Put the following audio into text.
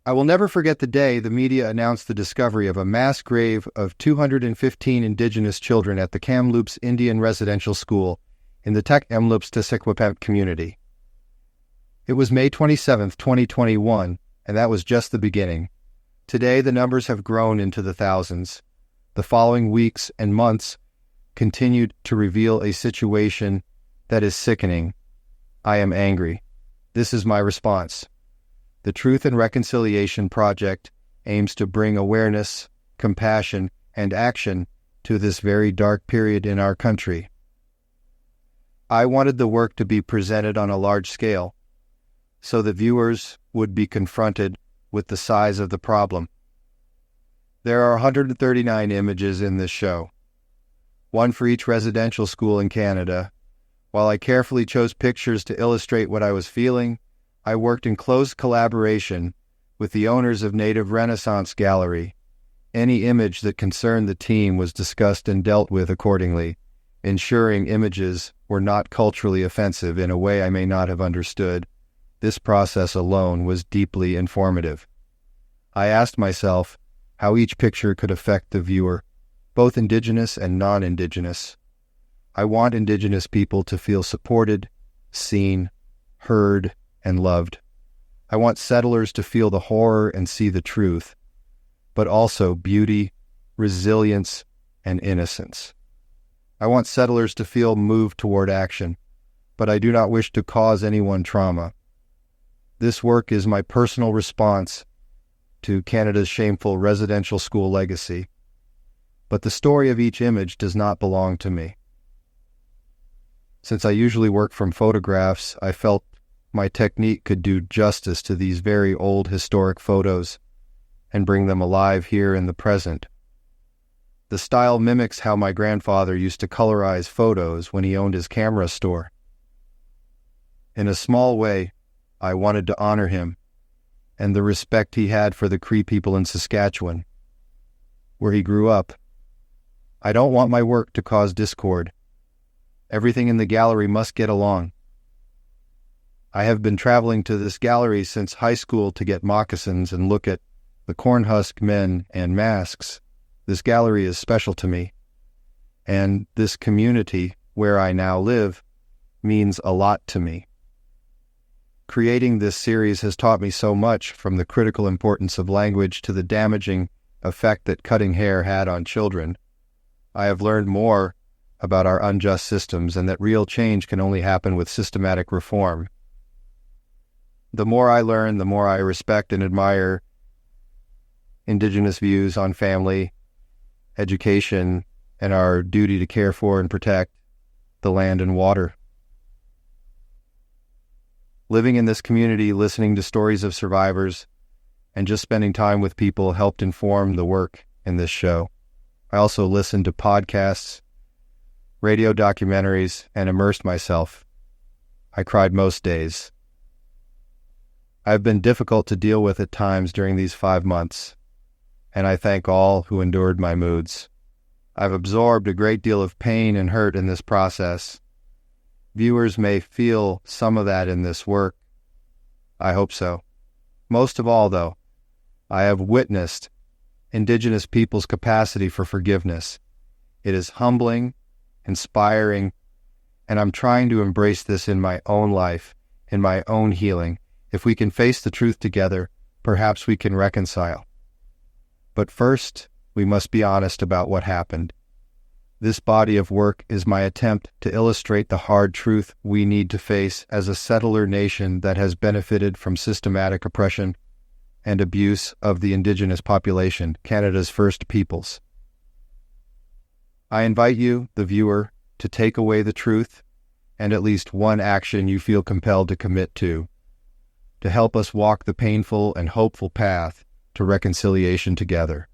I will never forget the day the media announced the discovery of a mass grave of 215 indigenous children at the Kamloops Indian Residential School in the Kamloops Tesikwepemc community. It was May 27, 2021, and that was just the beginning. Today, the numbers have grown into the thousands. The following weeks and months continued to reveal a situation that is sickening. I am angry. This is my response. The Truth and Reconciliation Project aims to bring awareness, compassion, and action to this very dark period in our country. I wanted the work to be presented on a large scale, so that viewers would be confronted with the size of the problem. There are 139 images in this show, one for each residential school in Canada. While I carefully chose pictures to illustrate what I was feeling, I worked in close collaboration with the owners of Native Renaissance Gallery. Any image that concerned the team was discussed and dealt with accordingly, ensuring images were not culturally offensive in a way I may not have understood. This process alone was deeply informative. I asked myself how each picture could affect the viewer, both Indigenous and non-Indigenous. I want Indigenous people to feel supported, seen, heard, and loved. I want settlers to feel the horror and see the truth, but also beauty, resilience, and innocence. I want settlers to feel moved toward action, but I do not wish to cause anyone trauma. This work is my personal response to Canada's shameful residential school legacy, but the story of each image does not belong to me. Since I usually work from photographs, I felt my technique could do justice to these very old historic photos and bring them alive here in the present. The style mimics how my grandfather used to colorize photos when he owned his camera store. In a small way, I wanted to honor him and the respect he had for the Cree people in Saskatchewan, where he grew up. I don't want my work to cause discord. Everything in the gallery must get along. I have been traveling to this gallery since high school to get moccasins and look at the Cornhusk men and masks. This gallery is special to me, and this community where I now live means a lot to me. Creating this series has taught me so much, from the critical importance of language to the damaging effect that cutting hair had on children. I have learned more about our unjust systems and that real change can only happen with systematic reform. The more I learn, the more I respect and admire Indigenous views on family, education, and our duty to care for and protect the land and water. Living in this community, listening to stories of survivors, and just spending time with people helped inform the work in this show. I also listened to podcasts, radio documentaries, and immersed myself. I cried most days. I have been difficult to deal with at times during these 5 months, and I thank all who endured my moods. I've absorbed a great deal of pain and hurt in this process. Viewers may feel some of that in this work. I hope so. Most of all, though, I have witnessed Indigenous people's capacity for forgiveness. It is humbling, inspiring, and I'm trying to embrace this in my own life, in my own healing. If we can face the truth together, perhaps we can reconcile. But first, we must be honest about what happened. This body of work is my attempt to illustrate the hard truth we need to face as a settler nation that has benefited from systematic oppression and abuse of the Indigenous population, Canada's First Peoples. I invite you, the viewer, to take away the truth and at least one action you feel compelled to commit to help us walk the painful and hopeful path to reconciliation together.